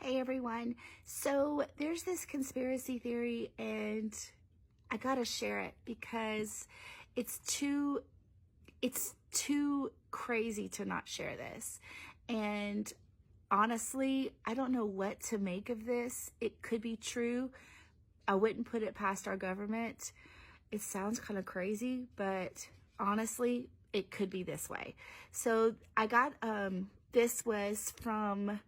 Hey everyone. So there's this conspiracy theory and I gotta share it because it's too crazy to not share this. And honestly, I don't know what to make of this. It could be true. I wouldn't put it past our government. It sounds kind of crazy, but honestly, it could be this way. So I got, this was from,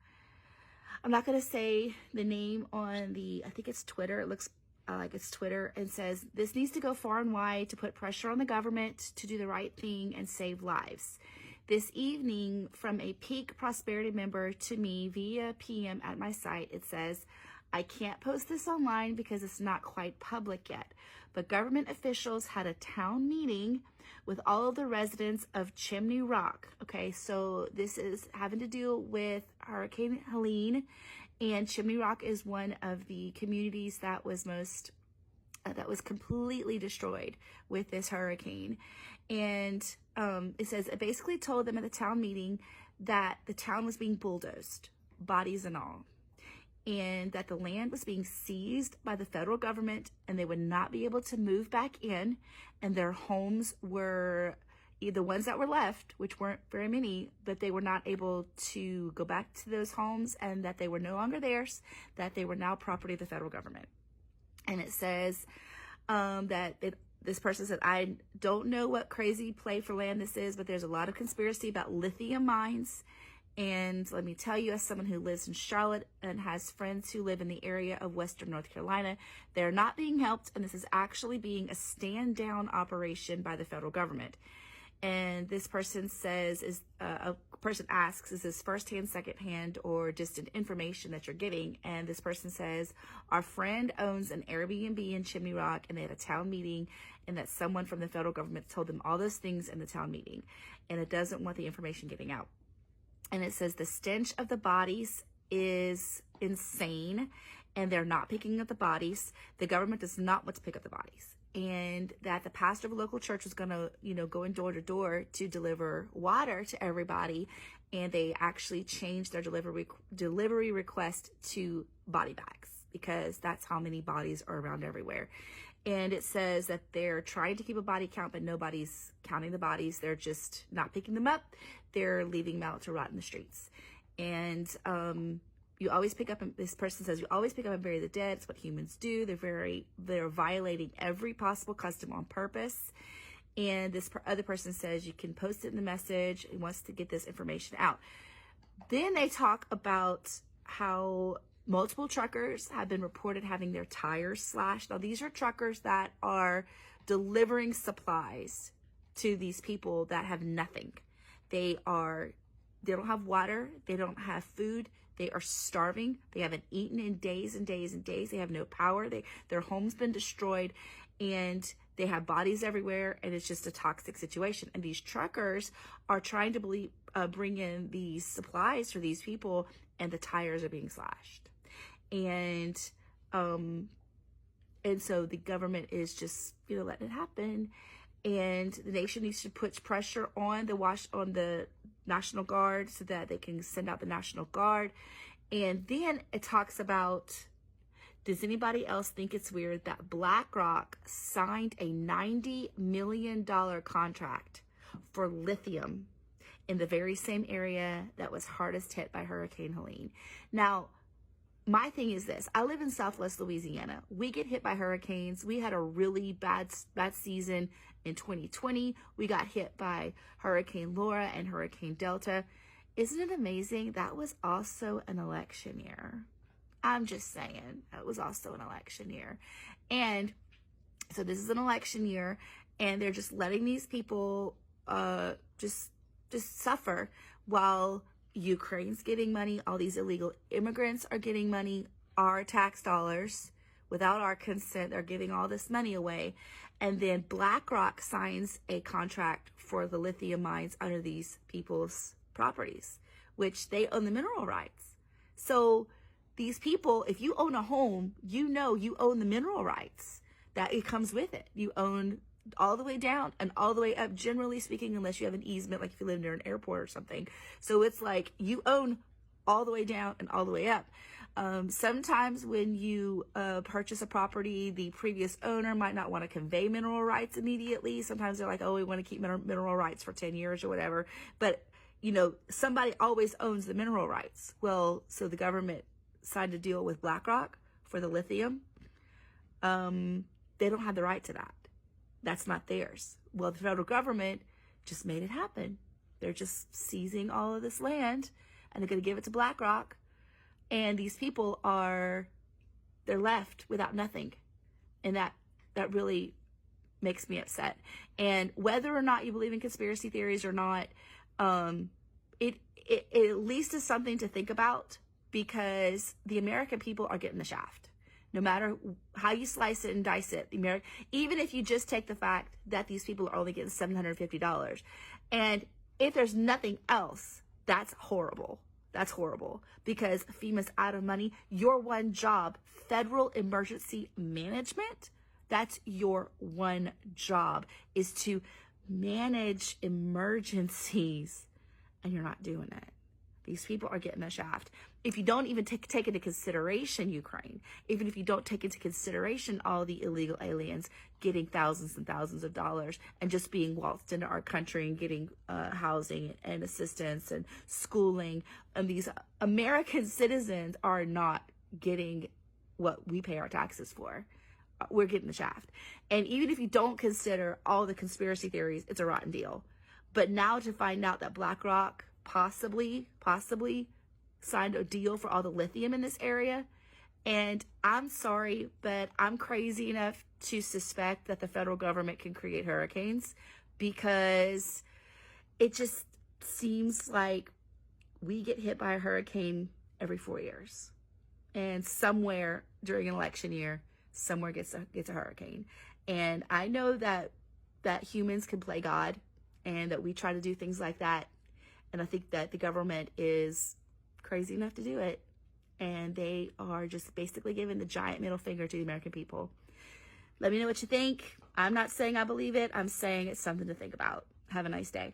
I'm not going to say the name on I think it's Twitter. It looks like it's Twitter, and says, this needs to go far and wide to put pressure on the government to do the right thing and save lives. This evening, from a Peak Prosperity member to me via PM at my site, it says, I can't post this online because it's not quite public yet, but government officials had a town meeting with all of the residents of Chimney Rock. Okay, so this is having to do with Hurricane Helene, and Chimney Rock is one of the communities that was that was completely destroyed with this hurricane. And it says it basically told them at the town meeting that the town was being bulldozed, bodies and all, and that the land was being seized by the federal government and they would not be able to move back in, and their homes were, the ones that were left, which weren't very many, but they were not able to go back to those homes, and that they were no longer theirs, that they were now property of the federal government. And it says this person said, I don't know what crazy play for land this is, but there's a lot of conspiracy about lithium mines. And let me tell you, as someone who lives in Charlotte and has friends who live in the area of Western North Carolina, they're not being helped. And this is actually being a stand down operation by the federal government. And this person says, a person asks, is this firsthand, secondhand, or distant information that you're getting? And this person says, our friend owns an Airbnb in Chimney Rock, and they had a town meeting, and that someone from the federal government told them all those things in the town meeting, and it doesn't want the information getting out. And it says the stench of the bodies is insane, and they're not picking up the bodies. The government does not want to pick up the bodies. And that the pastor of a local church was going to, go in door to door to deliver water to everybody. And they actually changed their delivery request to body bags, because that's how many bodies are around everywhere. And it says that they're trying to keep a body count, but nobody's counting the bodies. They're just not picking them up. They're leaving them out to rot in the streets. And, you always pick up, this person says, you always pick up and bury the dead. It's what humans do. They're violating every possible custom on purpose. And this other person says you can post it in the message. It wants to get this information out. Then they talk about how multiple truckers have been reported having their tires slashed. Now, these are truckers that are delivering supplies to these people that have nothing. They don't have water. They don't have food. They are starving. They haven't eaten in days and days and days. They have no power. Their home's been destroyed, and they have bodies everywhere, and it's just a toxic situation. And these truckers are trying to bring in these supplies for these people, and the tires are being slashed. And so the government is just, letting it happen. And the nation needs to put pressure on the National Guard so that they can send out the National Guard. And then it talks about, does anybody else think it's weird that BlackRock signed a $90 million contract for lithium in the very same area that was hardest hit by Hurricane Helene? Now, my thing is this. I live in Southwest Louisiana. We get hit by hurricanes. We had a really bad season in 2020. We got hit by Hurricane Laura and Hurricane Delta. Isn't it amazing? That was also an election year. I'm just saying, that was also an election year. And so this is an election year, and they're just letting these people just suffer while Ukraine's getting money. All these illegal immigrants are getting money, our tax dollars, without our consent. They're giving all this money away. And then BlackRock signs a contract for the lithium mines under these people's properties, which they own the mineral rights. So these people, if you own a home, you own the mineral rights. That it comes with it. You own all the way down and all the way up, generally speaking, unless you have an easement, like if you live near an airport or something. So it's like you own all the way down and all the way up. Sometimes when you purchase a property, the previous owner might not want to convey mineral rights immediately. Sometimes they're like, oh, we want to keep mineral rights for 10 years or whatever. But, you know, somebody always owns the mineral rights. Well, so the government signed a deal with BlackRock for the lithium. They don't have the right to that. That's not theirs. Well, the federal government just made it happen. They're just seizing all of this land and they're going to give it to BlackRock. And these people they're left without nothing. And that really makes me upset. And whether or not you believe in conspiracy theories or not, it at least is something to think about, because the American people are getting the shaft. No matter how you slice it and dice it, even if you just take the fact that these people are only getting $750. And if there's nothing else, that's horrible. That's horrible, because FEMA's out of money. Your one job, federal emergency management, that's your one job, is to manage emergencies, and you're not doing it. These people are getting the shaft. If you don't even take into consideration Ukraine, even if you don't take into consideration all the illegal aliens getting thousands and thousands of dollars and just being waltzed into our country and getting housing and assistance and schooling, and these American citizens are not getting what we pay our taxes for. We're getting the shaft. And even if you don't consider all the conspiracy theories, it's a rotten deal. But now to find out that BlackRock possibly signed a deal for all the lithium in this area. And I'm sorry, but I'm crazy enough to suspect that the federal government can create hurricanes, because it just seems like we get hit by a hurricane every 4 years. And somewhere during an election year, somewhere gets a hurricane. And I know that humans can play God, and that we try to do things like that. And I think that the government is crazy enough to do it. And they are just basically giving the giant middle finger to the American people. Let me know what you think. I'm not saying I believe it. I'm saying it's something to think about. Have a nice day.